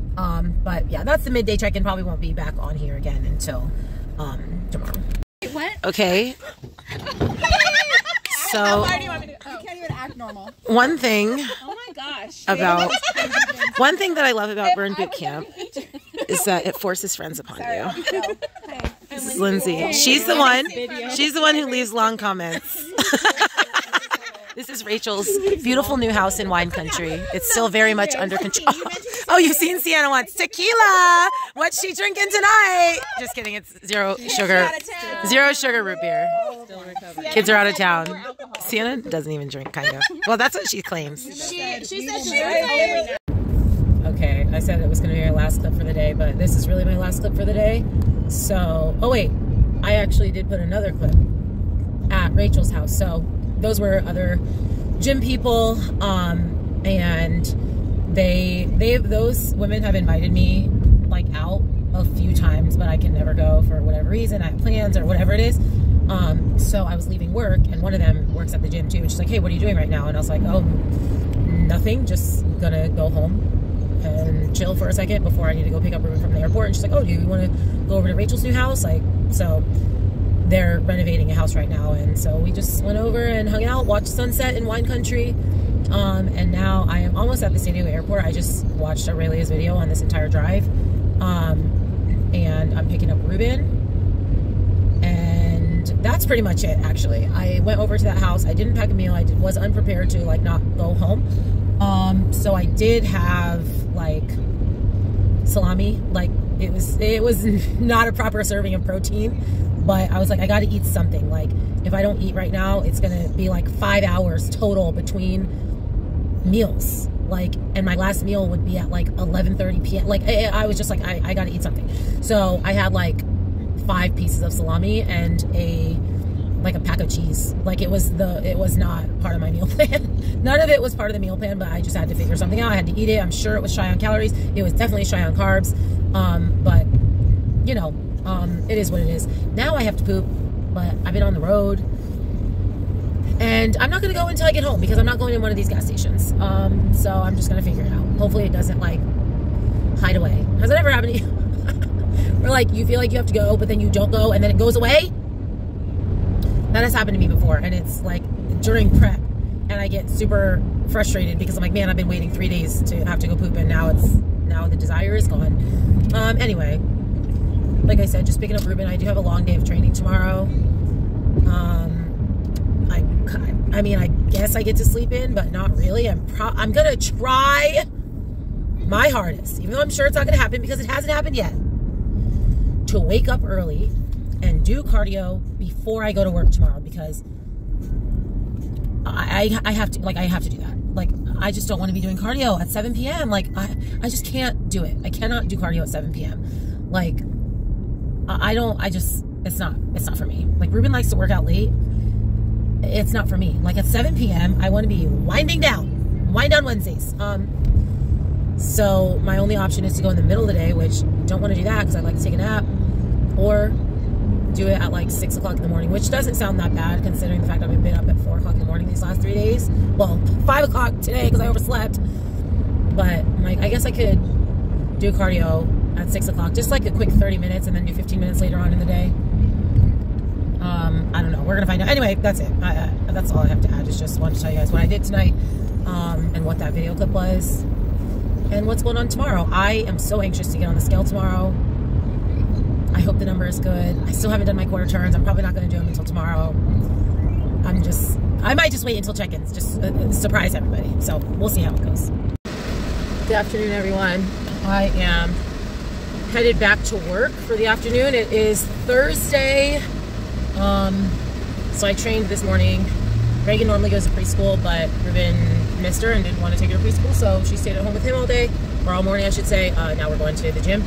But yeah, that's the midday check-in. Probably won't be back on here again until tomorrow. Wait, what? Okay. So Why do you want me to? Oh. You can't even act normal. one thing Oh my gosh. one thing that I love about Burn Boot Camp is that it forces friends upon you. This is Lindsay. She's the one who leaves long comments. This is Rachel's beautiful new house in wine country. It's still very much under control. Oh, you've seen Sienna wants tequila. What's she drinking tonight? Just kidding. It's zero sugar root beer. Kids are out of town. Sienna doesn't even drink, kind of. Well, that's what she claims. She said she was. Okay, I said it was going to be my last clip for the day, but this is really my last clip for the day. So, oh wait, I actually did put another clip at Rachel's house. So those were other gym people, and those women have invited me like out a few times, but I can never go for whatever reason. I have plans or whatever it is. So I was leaving work, and one of them works at the gym too, and she's like, hey, what are you doing right now? And I was like, oh, nothing, just gonna go home and chill for a second before I need to go pick up Reuben from the airport. And she's like, oh, do you want to go over to Rachel's new house? Like, so they're renovating a house right now, and so we just went over and hung out, watched sunset in wine country, and now I am almost at the San Diego airport. I just watched Aurelia's video on this entire drive, and I'm picking up Reuben, and that's pretty much it. Actually, I went over to that house. I didn't pack a meal. I was unprepared to like not go home, so I did have like salami. Like it was not a proper serving of protein, but I was like, I got to eat something. Like if I don't eat right now, it's gonna be like 5 hours total between meals. Like, and my last meal would be at like 11:30 p.m. Like I was just like, I got to eat something. So I had like 5 pieces of salami and a pack of cheese. Like it was not part of my meal plan. None of it was part of the meal plan, but I just had to figure something out. I had to eat it. I'm sure it was shy on calories. It was definitely shy on carbs. But you know, it is what it is. Now I have to poop, but I've been on the road, and I'm not going to go until I get home because I'm not going in one of these gas stations. So I'm just going to figure it out. Hopefully it doesn't like hide away. Has that ever happened to you? Where like you feel like you have to go, but then you don't go, and then it goes away? That has happened to me before, and it's like during prep, and I get super frustrated because I'm like, man, I've been waiting 3 days to have to go poop, and now the desire is gone. Anyway, like I said, just picking up Reuben. I do have a long day of training tomorrow. I mean, I guess I get to sleep in, but not really. I'm gonna try my hardest, even though I'm sure it's not gonna happen because it hasn't happened yet, to wake up early and do cardio before I go to work tomorrow, because I have to do that. Like, I just don't want to be doing cardio at 7 p.m. Like, I just can't do it. I cannot do cardio at 7 p.m. Like, it's not for me. Like, Reuben likes to work out late. It's not for me. Like, at 7 p.m., I want to be winding down Wednesdays. So my only option is to go in the middle of the day, which don't want to do that because I like to take a nap, or do it at like 6 o'clock in the morning, which doesn't sound that bad considering the fact I've been up at 4 o'clock in the morning these last 3 days. Well, 5 o'clock today because I overslept. But like, I guess I could do cardio at 6 o'clock, just like a quick 30 minutes, and then do 15 minutes later on in the day. I don't know. We're gonna find out. Anyway, that's it. That's all I have to add. Just wanted to tell you guys what I did tonight, and what that video clip was, and what's going on tomorrow. I am so anxious to get on the scale tomorrow. I hope the number is good. I still haven't done my quarter turns. I'm probably not going to do them until tomorrow. I might just wait until check-ins, just surprise everybody. So we'll see how it goes. Good afternoon, everyone. I am headed back to work for the afternoon. It is Thursday. So I trained this morning. Reagan normally goes to preschool, but Reuben missed her and didn't want to take her to preschool, so she stayed at home with him all day, or all morning, I should say. Now we're going to the gym.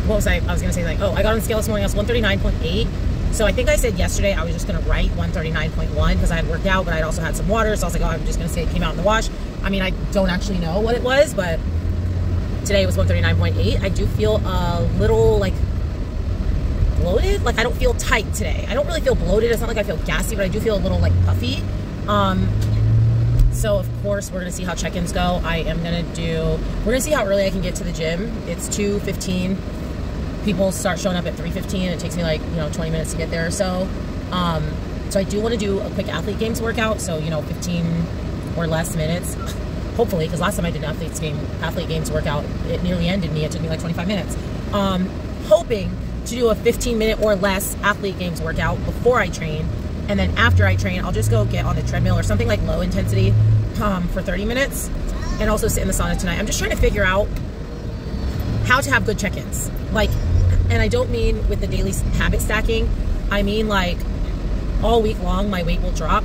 What was I was going to say, like, oh, I got on the scale this morning. I was 139.8. So I think I said yesterday I was just going to write 139.1 because I had worked out, but I'd also had some water. So I was like, oh, I'm just going to say it came out in the wash. I mean, I don't actually know what it was, but Today was 139.8. I do feel a little like bloated. Like I don't feel tight today. I don't really feel bloated. It's not like I feel gassy, but I do feel a little like puffy. So of course we're gonna see how check-ins go. We're gonna see how early I can get to the gym. It's 2:15. People start showing up at 3:15. It takes me like, 20 minutes to get there or so. So I do want to do a quick athlete games workout. So, 15 or less minutes, hopefully, because last time I did an athlete games workout, it nearly ended me. It took me like 25 minutes. Hoping to do a 15-minute or less athlete games workout before I train. And then after I train, I'll just go get on the treadmill or something like low intensity for 30 minutes and also sit in the sauna tonight. I'm just trying to figure out how to have good check-ins. And I don't mean with the daily habit stacking. I mean like all week long, my weight will drop.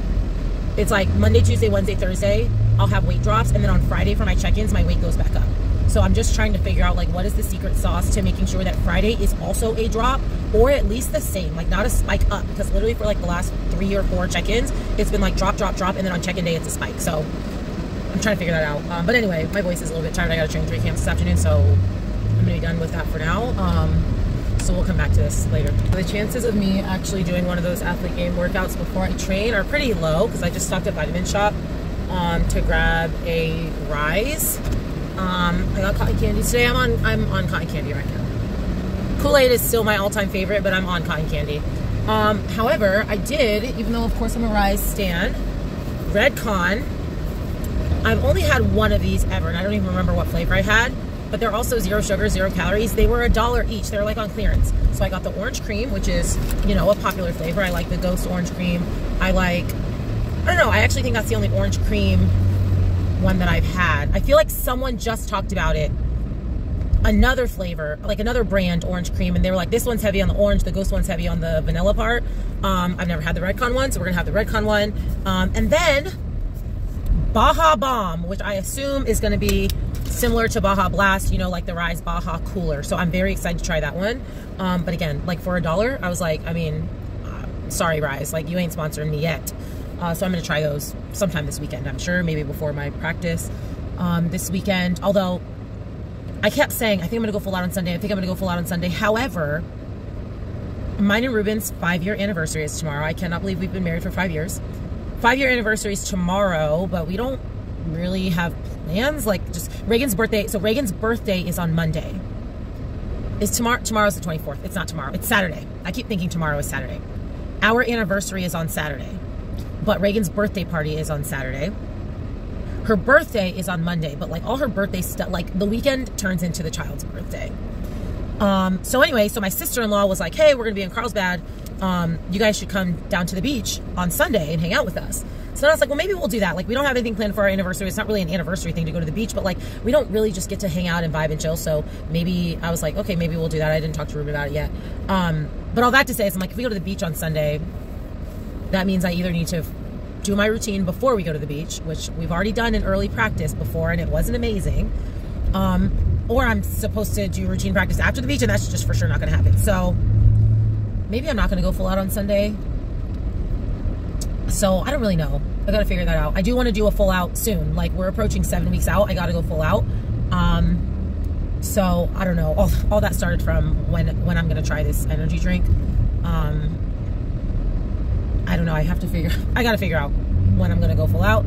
It's like Monday, Tuesday, Wednesday, Thursday, I'll have weight drops. And then on Friday for my check-ins, my weight goes back up. So I'm just trying to figure out like what is the secret sauce to making sure that Friday is also a drop or at least the same, like not a spike up, because literally for like the last 3 or 4 check-ins, it's been like drop, drop, drop. And then on check-in day, it's a spike. So I'm trying to figure that out. But anyway, my voice is a little bit tired. I got to train 3 camps this afternoon. So I'm going to be done with that for now. So we'll come back to this later. The chances of me actually doing one of those athlete game workouts before I train are pretty low because I just stopped at Inshot to grab a Rise. I got cotton candy today. I'm on cotton candy right now. Kool-Aid is still my all-time favorite, but I'm on cotton candy. However, I did, even though of course I'm a Rise stan, Redcon. I've only had one of these ever, and I don't even remember what flavor I had. But they're also 0 sugar, 0 calories. They were $1 each. They're like on clearance. So I got the orange cream, which is, a popular flavor. I like the Ghost orange cream. I don't know. I actually think that's the only orange cream one that I've had. I feel like someone just talked about it. Another flavor, like another brand orange cream. And they were like, this one's heavy on the orange. The Ghost one's heavy on the vanilla part. I've never had the Redcon one, so we're going to have the Redcon one. And then Baja Bomb, which I assume is going to be similar to Baja Blast, like the Rise Baja Cooler. So I'm very excited to try that one. But again, like for $1, I was like, sorry Rise, like you ain't sponsoring me yet. So I'm going to try those sometime this weekend, I'm sure, maybe before my practice this weekend. Although I kept saying, I think I'm going to go full out on Sunday. I think I'm going to go full out on Sunday. However, mine and Reuben's 5-year anniversary is tomorrow. I cannot believe we've been married for 5 years. 5-year anniversary is tomorrow, but we don't really have plans. Like just Reagan's birthday. So Reagan's birthday is on Monday. Tomorrow's the 24th. It's not tomorrow. It's Saturday. I keep thinking tomorrow is Saturday. Our anniversary is on Saturday, but Reagan's birthday party is on Saturday. Her birthday is on Monday, but like all her birthday stuff, like the weekend turns into the child's birthday. So anyway, so my sister-in-law was like, hey, we're going to be in Carlsbad. You guys should come down to the beach on Sunday and hang out with us. So I was like, well, maybe we'll do that. Like, we don't have anything planned for our anniversary. It's not really an anniversary thing to go to the beach, but like, we don't really just get to hang out and vibe and chill. So maybe I was like, okay, maybe we'll do that. I didn't talk to Reuben about it yet. But all that to say is I'm like, if we go to the beach on Sunday, that means I either need to do my routine before we go to the beach, which we've already done in early practice before, and it wasn't amazing. Or I'm supposed to do routine practice after the beach, and that's just for sure not going to happen. So maybe I'm not going to go full out on Sunday. So I don't really know. I got to figure that out. I do want to do a full out soon. Like we're approaching 7 weeks out. I got to go full out. So I don't know. All that started from when I'm going to try this energy drink. I don't know. I got to figure out when I'm going to go full out.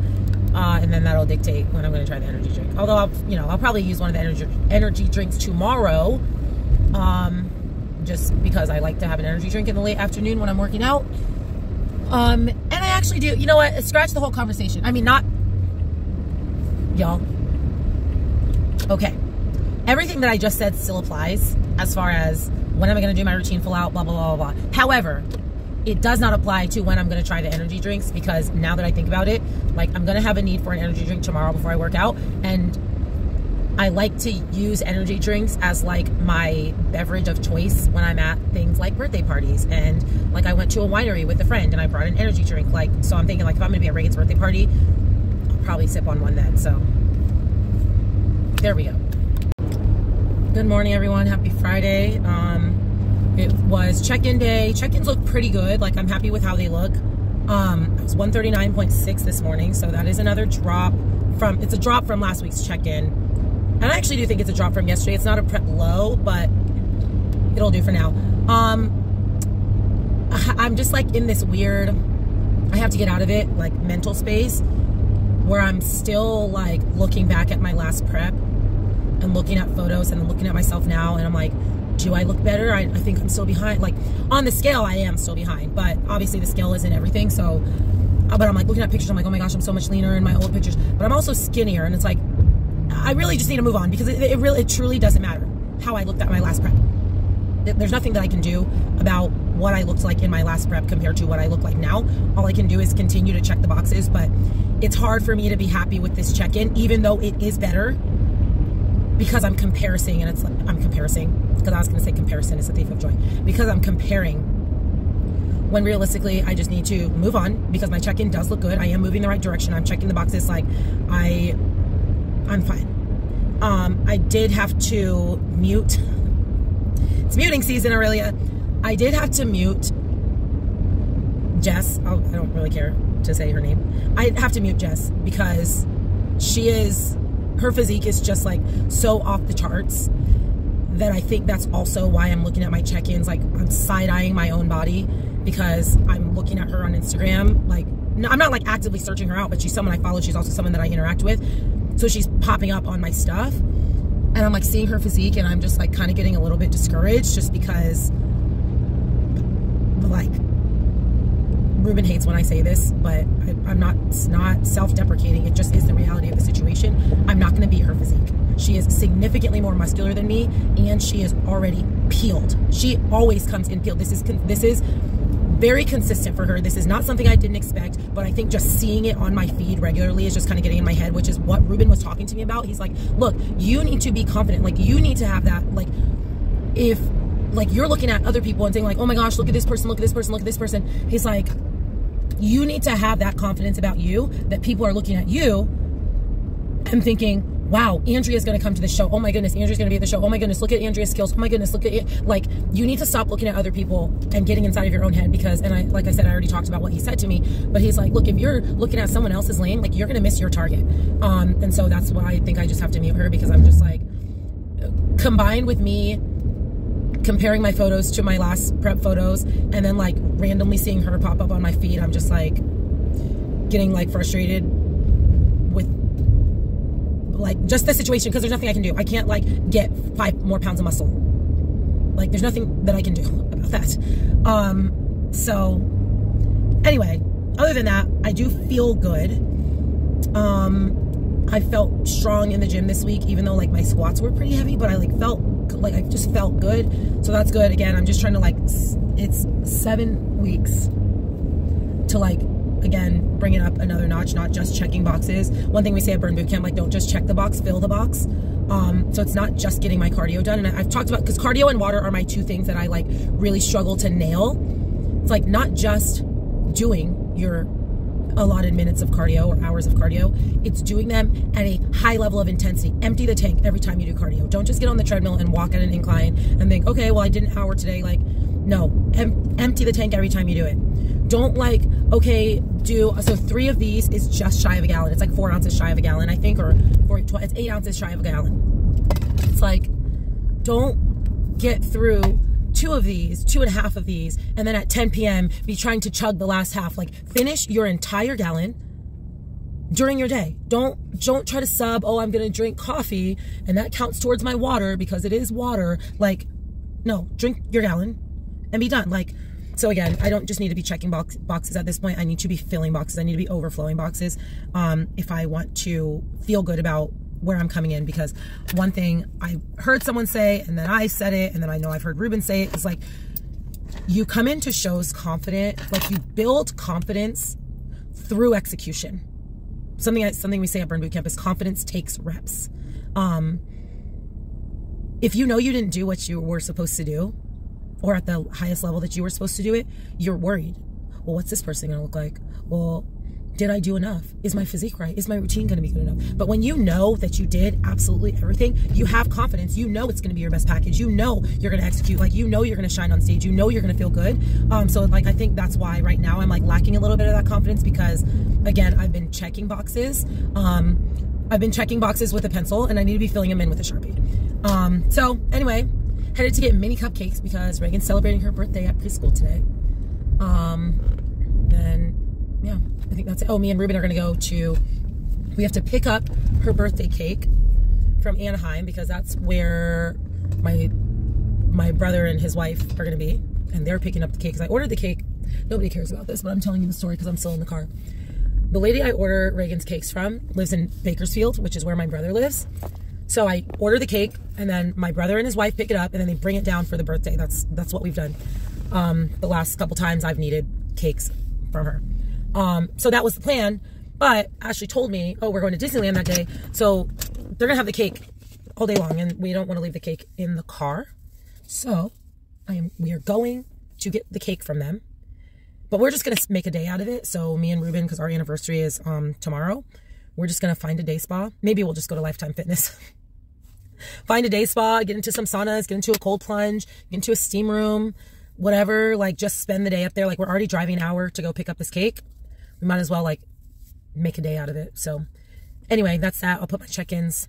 And then that'll dictate when I'm going to try the energy drink. Although I'll probably use one of the energy drinks tomorrow. Just because I like to have an energy drink in the late afternoon when I'm working out. And I actually do, you know what, scratch the whole conversation. I mean, not, y'all. Okay. Everything that I just said still applies as far as when am I going to do my routine full out, blah, blah, blah, blah, blah. However, it does not apply to when I'm going to try the energy drinks, because now that I think about it, like I'm going to have a need for an energy drink tomorrow before I work out. And I like to use energy drinks as like my beverage of choice when I'm at things like birthday parties. And like I went to a winery with a friend and I brought an energy drink. Like, so I'm thinking like if I'm gonna be at Reagan's birthday party, I'll probably sip on one then. So there we go. Good morning, everyone. Happy Friday. It was check-in day. Check-ins look pretty good. Like I'm happy with how they look. It was 139.6 this morning. So that is another drop it's a drop from last week's check-in. And I actually do think it's a drop from yesterday. It's not a prep low, but it'll do for now. I'm just like in this weird, I have to get out of it, like mental space where I'm still like looking back at my last prep and looking at photos and then looking at myself now, and I'm like, do I look better? I think I'm still behind. Like on the scale, I am still behind, but obviously the scale isn't everything. So, but I'm like looking at pictures, I'm like, oh my gosh, I'm so much leaner in my old pictures, but I'm also skinnier, and it's like, I really just need to move on, because it truly doesn't matter how I looked at my last prep. There's nothing that I can do about what I looked like in my last prep compared to what I look like now. All I can do is continue to check the boxes, but it's hard for me to be happy with this check-in, even though it is better, because I'm comparing, and it's like, because I was going to say comparison is a thief of joy, because I'm comparing, when realistically I just need to move on, because my check-in does look good. I am moving the right direction. I'm checking the boxes. Like I'm fine. I did have to mute. It's muting season, Aurelia. I did have to mute Jess. I don't really care to say her name. I have to mute Jess because her physique is just like so off the charts that I think that's also why I'm looking at my check-ins. Like I'm side-eyeing my own body because I'm looking at her on Instagram. Like, no, I'm not like actively searching her out, but she's someone I follow. She's also someone that I interact with. So she's popping up on my stuff, and I'm like seeing her physique, and I'm just like kind of getting a little bit discouraged, just because like Reuben hates when I say this, but I'm not self-deprecating. It just is the reality of the situation. I'm not going to beat her physique. She is significantly more muscular than me, and she is already peeled. She always comes in peeled. This is very consistent for her. This is not something I didn't expect, but I think just seeing it on my feed regularly is just kind of getting in my head, which is what Reuben was talking to me about. He's like, look, you need to be confident. Like, you need to have that. Like, if like you're looking at other people and saying like, oh my gosh, look at this person, look at this person, look at this person. He's like, you need to have that confidence about you, that people are looking at you and thinking, wow, Andrea's going to come to the show. Oh my goodness, Andrea's going to be at the show. Oh my goodness, look at Andrea's skills. Oh my goodness, look at it. Like, you need to stop looking at other people and getting inside of your own head, because, and like I said, I already talked about what he said to me, but he's like, look, if you're looking at someone else's lane, like, you're going to miss your target. And so that's why I think I just have to mute her, because I'm just like, combined with me comparing my photos to my last prep photos and then like randomly seeing her pop up on my feed, I'm just like getting like frustrated with like just the situation, because there's nothing I can do. I can't like get 5 more pounds of muscle. Like, there's nothing that I can do about that. So anyway, other than that, I do feel good. I felt strong in the gym this week, even though like my squats were pretty heavy, but I like felt like, I just felt good. So that's good. Again, I'm just trying to like, it's 7 weeks to like, again, bring it up another notch, not just checking boxes. One thing we say at Burn Bootcamp, like, don't just check the box, fill the box. So it's not just getting my cardio done. And I've talked about, because cardio and water are my 2 things that I like really struggle to nail. It's like not just doing your allotted minutes of cardio or hours of cardio, it's doing them at a high level of intensity. Empty the tank every time you do cardio. Don't just get on the treadmill and walk at an incline and think, okay, well, I did an hour today. Like, no, empty the tank every time you do it. Don't like, okay, so 3 of these is just shy of a gallon. It's like 4 ounces shy of a gallon, I think, or it's 8 ounces shy of a gallon. It's like, don't get through 2 of these, 2.5 of these, and then at 10 p.m. be trying to chug the last half. Like, finish your entire gallon during your day. Don't try to sub, oh, I'm gonna drink coffee and that counts towards my water because it is water. Like, no, drink your gallon and be done. Like, so again, I don't just need to be checking boxes at this point. I need to be filling boxes. I need to be overflowing boxes if I want to feel good about where I'm coming in. Because one thing I heard someone say, and then I said it, and then I know I've heard Reuben say it, is like, you come into shows confident, like you build confidence through execution. Something we say at Burn Bootcamp is confidence takes reps. If you know you didn't do what you were supposed to do, or at the highest level that you were supposed to do it, you're worried. Well, what's this person gonna look like? Well, did I do enough? Is my physique right? Is my routine gonna be good enough? But when you know that you did absolutely everything, you have confidence. You know it's gonna be your best package. You know you're gonna execute. Like, you know you're gonna shine on stage. You know you're gonna feel good. So like, I think that's why right now I'm like lacking a little bit of that confidence, because again, I've been checking boxes. I've been checking boxes with a pencil, and I need to be filling them in with a Sharpie. So anyway, headed to get mini cupcakes because Reagan's celebrating her birthday at preschool today. Then yeah, I think that's it. Oh, me and Reuben are gonna go to, we have to pick up her birthday cake from Anaheim because that's where my brother and his wife are gonna be, and they're picking up the cake because I ordered the cake. Nobody cares about this, but I'm telling you the story because I'm still in the car. The lady I order Reagan's cakes from lives in Bakersfield, which is where my brother lives. So I order the cake, and then my brother and his wife pick it up, and then they bring it down for the birthday. That's what we've done. The last couple times I've needed cakes from her. So that was the plan. But Ashley told me, oh, we're going to Disneyland that day, so they're gonna have the cake all day long, and we don't want to leave the cake in the car. So we are going to get the cake from them. But we're just going to make a day out of it. So me and Reuben, because our anniversary is tomorrow, we're just going to find a day spa. Maybe we'll just go to Lifetime Fitness. Find a day spa, get into some saunas, get into a cold plunge, get into a steam room, whatever. Like, just spend the day up there. Like, we're already driving an hour to go pick up this cake. We might as well, like, make a day out of it. So anyway, that's that. I'll put my check-ins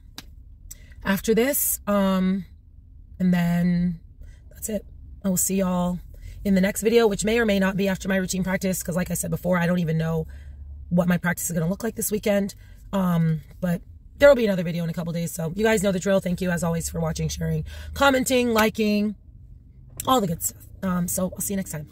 after this. And then that's it. I will see y'all in the next video, which may or may not be after my routine practice, because like I said before, I don't even know what my practice is going to look like this weekend. But there will be another video in a couple days. So you guys know the drill. Thank you, as always, for watching, sharing, commenting, liking, all the good stuff. So I'll see you next time.